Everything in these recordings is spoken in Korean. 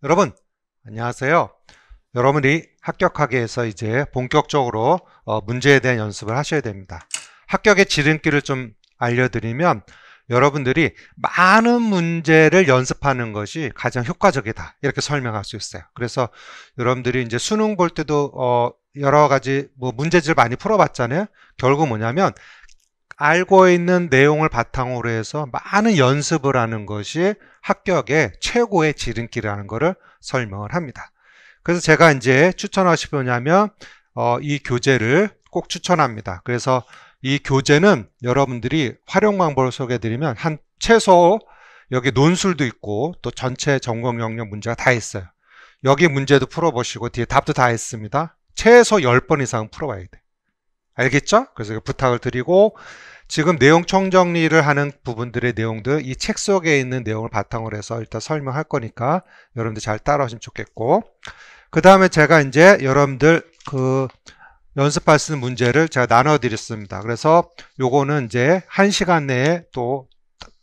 여러분, 안녕하세요. 여러분이 합격하기 위해서 이제 본격적으로 문제에 대한 연습을 하셔야 됩니다. 합격의 지름길을 좀 알려드리면 여러분들이 많은 문제를 연습하는 것이 가장 효과적이다. 이렇게 설명할 수 있어요. 그래서 여러분들이 이제 수능 볼 때도 여러 가지 문제지를 많이 풀어봤잖아요. 결국 뭐냐면 알고 있는 내용을 바탕으로 해서 많은 연습을 하는 것이 합격의 최고의 지름길이라는 것을 설명을 합니다. 그래서 제가 이제 추천하고 뭐냐면 이 교재를 꼭 추천합니다. 그래서 이 교재는 여러분들이 활용 방법을 소개해드리면 한 최소 여기 논술도 있고 또 전체 전공 영역 문제가 다 있어요. 여기 문제도 풀어보시고 뒤에 답도 다 있습니다. 최소 10번 이상은 풀어봐야 돼. 알겠죠? 그래서 부탁을 드리고 지금 내용 총정리를 하는 부분들의 내용들 이 책 속에 있는 내용을 바탕으로 해서 일단 설명할 거니까 여러분들 잘 따라오시면 좋겠고, 그 다음에 제가 이제 여러분들 연습할 수 있는 문제를 제가 나눠 드렸습니다. 그래서 요거는 이제 1시간 내에 또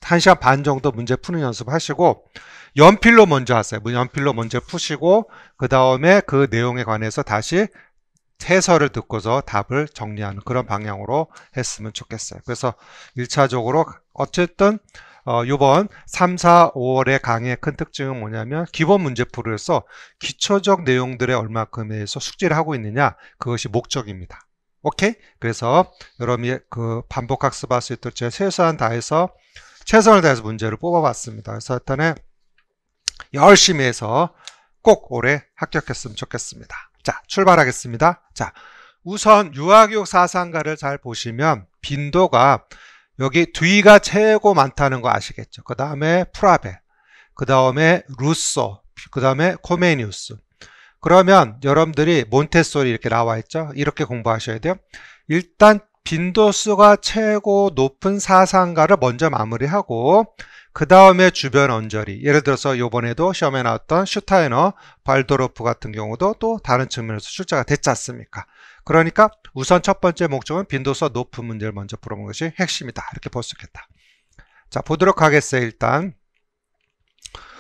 1시간 반 정도 문제 푸는 연습 하시고 연필로 먼저 하세요. 연필로 먼저 푸시고 그 다음에 그 내용에 관해서 다시 해설을 듣고서 답을 정리하는 그런 방향으로 했으면 좋겠어요. 그래서 1차적으로 어쨌든 이번 3, 4, 5월의 강의의 큰 특징은 뭐냐면 기본 문제풀이에서 기초적 내용들의 얼마큼에 대해서 숙지를 하고 있느냐, 그것이 목적입니다. 오케이? 그래서 여러분이 반복 학습할 수 있도록 제가 최선을 다해서 문제를 뽑아봤습니다. 그래서 일단은 열심히 해서 꼭 올해 합격했으면 좋겠습니다. 자, 출발하겠습니다. 자, 우선 유아교육 사상가를 잘 보시면 빈도가 여기 뒤가 최고 많다는 거 아시겠죠? 그 다음에 프라베, 그 다음에 루소, 그 다음에 코메니우스. 그러면 여러분들이 몬테소리 이렇게 나와 있죠? 이렇게 공부하셔야 돼요. 일단 빈도수가 최고 높은 사상가를 먼저 마무리하고 그 다음에 주변 언저리, 예를 들어서 이번에도 시험에 나왔던 슈타이너, 발도르프 같은 경우도 또 다른 측면에서 출제가 됐지 않습니까? 그러니까 우선 첫 번째 목적은 빈도수가 높은 문제를 먼저 풀어보는 것이 핵심이다, 이렇게 볼 수 있겠다. 자, 보도록 하겠어요. 일단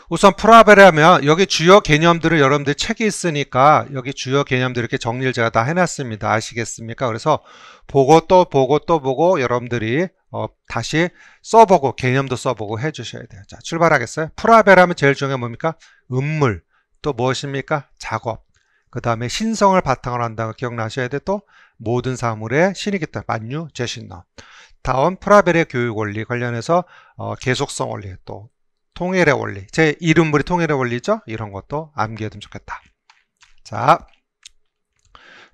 우선 프라벨에 하면 여기 주요 개념들을 여러분들 책이 있으니까 여기 주요 개념들 이렇게 정리를 제가 다 해놨습니다. 아시겠습니까? 그래서 보고 또 보고 또 보고 여러분들이 다시 써보고 개념도 써보고 해주셔야 돼요. 자, 출발하겠어요. 프라벨 하면 제일 중요한 뭡니까? 음물, 또 무엇입니까? 작업, 그 다음에 신성을 바탕으로 한다는 거 기억나셔야 돼. 또 모든 사물의 신이기 때문에 만유, 제신너. 다음 프라벨의 교육 원리 관련해서 계속성 원리, 또 통일의 원리, 제 이름물이 통일의 원리죠? 이런 것도 암기해두면 좋겠다. 자,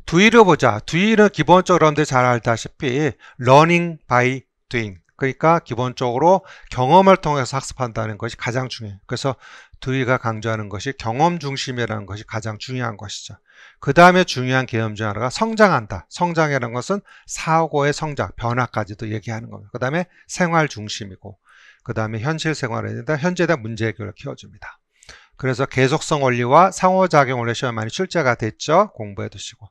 두이를 보자. 두이는 기본적으로 여러분들이 잘 알다시피 learning by doing, 그러니까 기본적으로 경험을 통해서 학습한다는 것이 가장 중요해요. 그래서 두이가 강조하는 것이 경험 중심이라는 것이 가장 중요한 것이죠. 그 다음에 중요한 개념 중 하나가 성장한다. 성장이라는 것은 사고의 성장, 변화까지도 얘기하는 겁니다. 그 다음에 생활 중심이고, 그 다음에 현실 생활에 대한 현재에 대한 문제 해결을 키워줍니다. 그래서 계속성 원리와 상호작용 원리 시험에 많이 출제가 됐죠. 공부해 두시고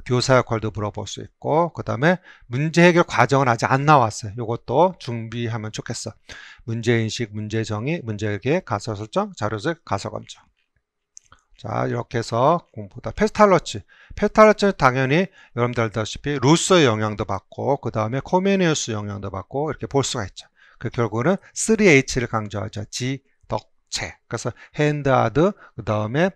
교사 역할도 물어볼 수 있고, 그 다음에 문제 해결 과정은 아직 안 나왔어요. 이것도 준비하면 좋겠어. 문제인식, 문제정의, 문제계획, 가설설정, 자료적, 가설검증. 자, 이렇게 해서 공부다. 페스탈러치는 당연히 여러분들 알다시피 루소의 영향도 받고 그 다음에 코메니우스 영향도 받고 이렇게 볼 수가 있죠. 그 결국은 3H를 강조하죠. 지덕체. 그래서 핸드, 하드, 그 다음에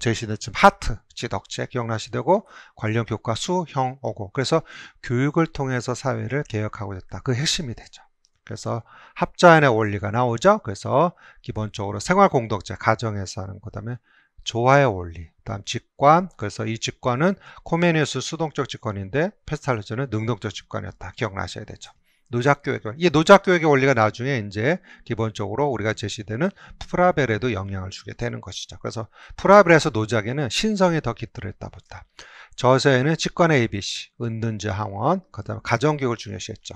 제시는 지금 하트, 지덕체 기억나시되고 관련 교과 수, 형, 오고. 그래서 교육을 통해서 사회를 개혁하고 있다. 그 핵심이 되죠. 그래서 합자인의 원리가 나오죠. 그래서 기본적으로 생활 공동체, 가정에서 하는 그 다음에 조화의 원리, 다음 직관. 그래서 이 직관은 코메니우스 수동적 직관인데 페스탈러치는 능동적 직관이었다. 기억나셔야 되죠. 노작교육의, 이 노작교육의 원리가 나중에 이제 기본적으로 우리가 제시되는 프라벨에도 영향을 주게 되는 것이죠. 그래서 프라벨에서 노작에는 신성이 더 깃들어 있다 보다. 저서에는 직관의 ABC, 은둔제 항원, 그 다음에 가정교육을 중요시했죠.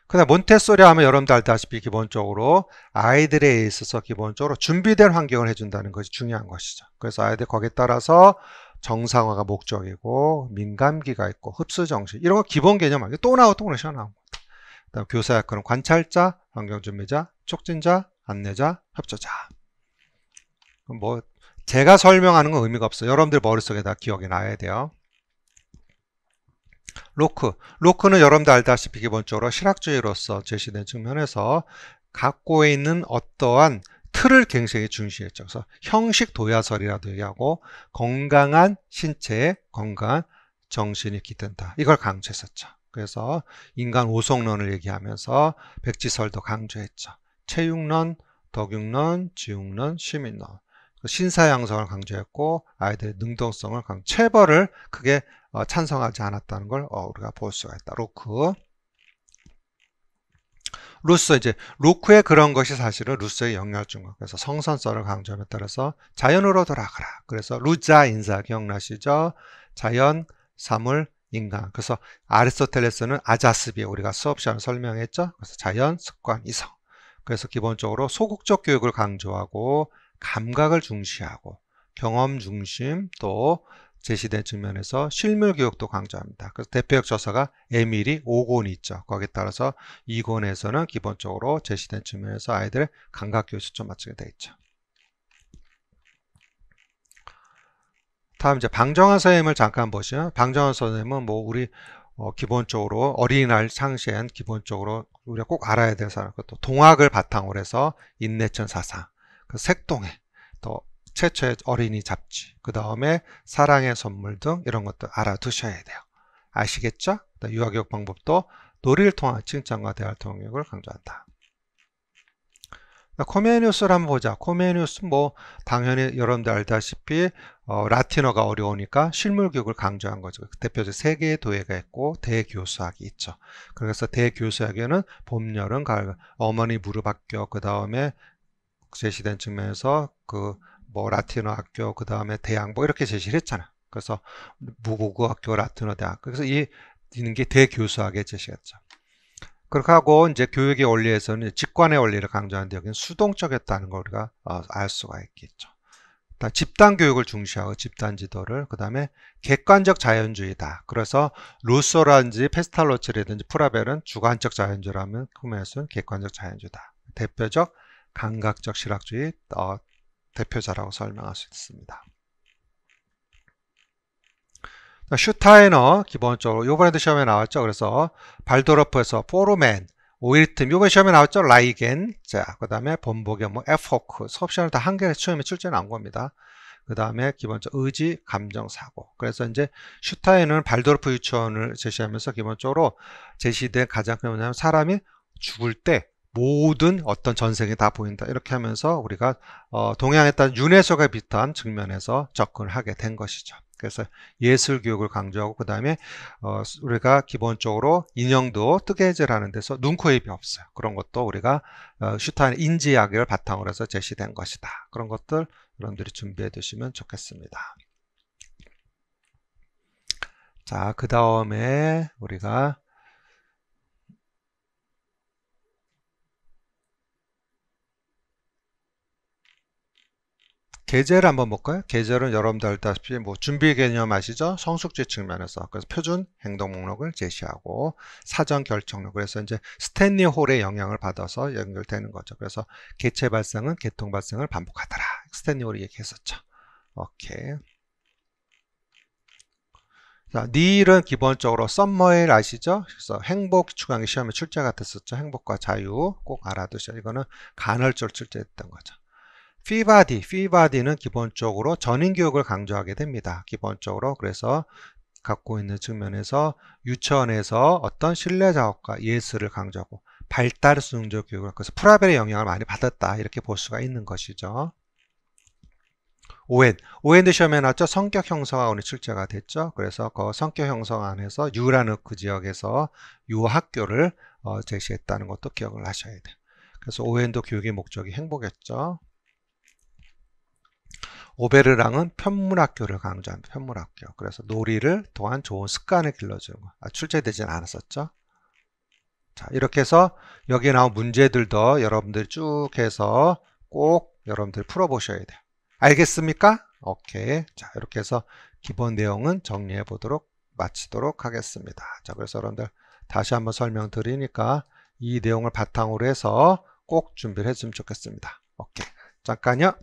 그 다음 몬테소리 하면 여러분들 알다시피 기본적으로 아이들에 있어서 기본적으로 준비된 환경을 해준다는 것이 중요한 것이죠. 그래서 아이들 거기에 따라서 정상화가 목적이고 민감기가 있고 흡수정신, 이런 거 기본 개념 아니에요. 또 나오고 또 나오고. 그다음 교사 역할은 관찰자, 환경준비자, 촉진자, 안내자, 협조자. 뭐 제가 설명하는 건 의미가 없어요. 여러분들 머릿속에다 기억이 나야 돼요. 로크는 여러분들 알다시피 기본적으로 실학주의로서 제시된 측면에서 갖고 있는 어떠한 틀을 굉장히 중시했죠. 그래서 형식 도야설이라도 얘기하고 건강한 신체에 건강한 정신이 깃든다. 이걸 강조했었죠. 그래서 인간 오성론을 얘기하면서 백지설도 강조했죠. 체육론, 덕육론, 지육론, 시민론. 신사양성을 강조했고 아이들의 능동성을 체벌을 크게 찬성하지 않았다는 걸 우리가 볼 수가 있다. 루크의 그런 것이 사실은 루소의 영향을 준 거. 그래서 성선설을 강조함에 따라서 자연으로 돌아가라. 그래서 루자 인사 기억나시죠? 자연, 사물, 인간. 그래서 아리스토텔레스는 아자스비 우리가 수업 시간에 설명했죠? 그래서 자연, 습관, 이성. 그래서 기본적으로 소극적 교육을 강조하고 감각을 중시하고 경험 중심 또 제시된 측면에서 실물 교육도 강조합니다. 그래서 대표적 저서가 에밀이 5권이 있죠. 거기에 따라서 2권에서는 기본적으로 제시된 측면에서 아이들의 감각 교육에 좀 맞추게 되어 있죠. 다음 이제 방정환 선생님을 잠깐 보시면 방정환 선생님은 뭐 우리 기본적으로 어린이날 상시엔 기본적으로 우리가 꼭 알아야 될 사람 또 동학을 바탕으로 해서 인내천 사상 그 색동해 또 최초의 어린이 잡지 그 다음에 사랑의 선물 등 이런 것도 알아두셔야 돼요. 아시겠죠? 유아교육 방법도 놀이를 통한 칭찬과 대화를 통한 교육을 강조한다. 코메니우스를 한번 보자. 코메니우스 뭐 당연히 여러분들 알다시피 라틴어가 어려우니까 실물 교육을 강조한 거죠. 대표적 세 개의 도예가 있고 대교수학이 있죠. 그래서 대교수학에는 봄, 여름, 가을, 어머니 무릎 학교 그 다음에 제시된 측면에서 뭐 라틴어 학교 그 다음에 대학 뭐 이렇게 제시를 했잖아. 그래서 무고고 학교 라틴어 대학 그래서 이는 게 대교수학의 제시였죠. 그렇게 하고 이제 교육의 원리에서는 직관의 원리를 강조하는데 여기는 수동적이었다는 걸 우리가 알 수가 있겠죠. 집단 교육을 중시하고 집단 지도를 그 다음에 객관적 자연주의다. 그래서 루소라든지 페스탈로치라든지 프라벨은 주관적 자연주의라면 코메니우스는 객관적 자연주의다. 대표적 감각적 실학주의 대표자라고 설명할 수 있습니다. 슈타이너 기본적으로 요번에도 시험에 나왔죠. 그래서 발도르프에서 포르멘, 오일틈 요번 시험에 나왔죠. 라이겐, 자 그다음에 본보경, 뭐 에포크 수업 시간에 다 한 개의 시험에 출제 나온 겁니다. 그 다음에 기본적으로 의지, 감정, 사고. 그래서 이제 슈타이너는 발도르프 유치원을 제시하면서 기본적으로 제시된 가장 큰 뭐냐면 사람이 죽을 때 모든 어떤 전생이 다 보인다. 이렇게 하면서 우리가 동양에 따른 윤회설과 비슷한 측면에서 접근을 하게 된 것이죠. 그래서 예술 교육을 강조하고 그 다음에 우리가 기본적으로 인형도 뜨개질하는 데서 눈, 코, 입이 없어요. 그런 것도 우리가 슈타인 인지학을 바탕으로 해서 제시된 것이다. 그런 것들 여러분들이 준비해 두시면 좋겠습니다. 자, 그 다음에 우리가 계제를 한번 볼까요? 계제는 여러분들 알다시피 뭐 준비 개념 아시죠? 성숙지 측면에서 그래서 표준 행동 목록을 제시하고 사전 결정록 그래서 이제 스탠리 홀의 영향을 받아서 연결되는 거죠. 그래서 개체 발생은 개통 발생을 반복하더라. 스탠리 홀이 얘기했었죠. 오케이. 자, 닐은 기본적으로 썸머일 아시죠? 그래서 행복 추구하기 시험에 출제가 됐었죠. 행복과 자유 꼭 알아두셔. 이거는 간헐적으로 출제했던 거죠. 피바디는 기본적으로 전인교육을 강조하게 됩니다. 기본적으로 그래서 갖고 있는 측면에서 유치원에서 어떤 실내 작업과 예술을 강조하고 발달 수능적 교육을 그래서 프라벨의 영향을 많이 받았다 이렇게 볼 수가 있는 것이죠. ON도 시험에 나왔죠. 성격 형성학원이 출제가 됐죠. 그래서 그 성격 형성 안에서 유라는 그 지역에서 유학교를 제시했다는 것도 기억을 하셔야 돼요. 그래서 ON도 교육의 목적이 행복이었죠. 오베르랑은 편문학교를 강조합니다. 편문학교. 그래서 놀이를 통한 좋은 습관을 길러주는 거. 출제되진 않았었죠. 자, 이렇게 해서 여기 나온 문제들도 여러분들 쭉 해서 꼭 여러분들 풀어보셔야 돼요. 알겠습니까? 오케이. 자, 이렇게 해서 기본 내용은 정리해 보도록 마치도록 하겠습니다. 자, 그래서 여러분들 다시 한번 설명드리니까 이 내용을 바탕으로 해서 꼭 준비를 했으면 좋겠습니다. 오케이. 잠깐요.